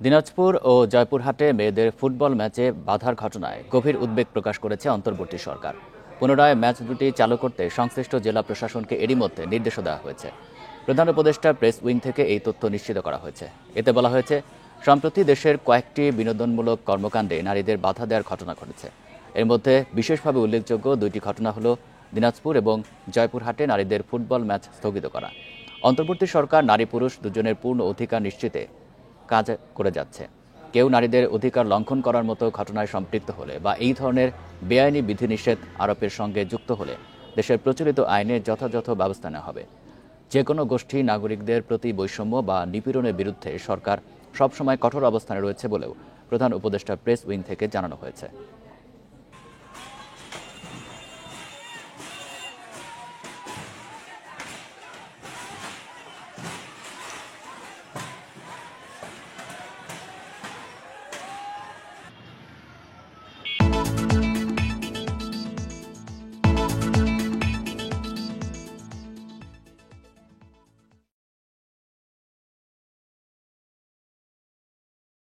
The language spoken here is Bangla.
দিনাজপুর ও জয়পুরহাটে মেয়েদের ফুটবল ম্যাচে বাধার ঘটনায় গভীর উদ্বেগ প্রকাশ করেছে অন্তর্বর্তী সরকার। পুনরায় ম্যাচ দুটি চালু করতে সংশ্লিষ্ট জেলা প্রশাসনকে এরই মধ্যে নির্দেশও দেওয়া হয়েছে। প্রধান উপদেষ্টা প্রেস উইং থেকে এই তথ্য নিশ্চিত করা হয়েছে। এতে বলা হয়েছে, সম্প্রতি দেশের কয়েকটি বিনোদনমূলক কর্মকাণ্ডে নারীদের বাধা দেওয়ার ঘটনা ঘটেছে। এর মধ্যে বিশেষভাবে উল্লেখযোগ্য দুইটি ঘটনা হলো দিনাজপুর এবং জয়পুরহাটে নারীদের ফুটবল ম্যাচ স্থগিত করা। অন্তর্বর্তী সরকার নারী পুরুষ দুজনের পূর্ণ অধিকার নিশ্চিতে কাজ করে যাচ্ছে। কেউ নারীদের অধিকার লঙ্ঘন করার মতো ঘটনায় সম্পৃক্ত হলে বা এই ধরনের বেআইনি বিধিনিষেধ আরোপের সঙ্গে যুক্ত হলে দেশের প্রচলিত আইনে যথাযথ ব্যবস্থা নেওয়া হবে। যে কোনো গোষ্ঠী নাগরিকদের প্রতি বৈষম্য বা নিপীড়নের বিরুদ্ধে সরকার সবসময় কঠোর অবস্থানে রয়েছে বলেও প্রধান উপদেষ্টা প্রেস উইং থেকে জানানো হয়েছে।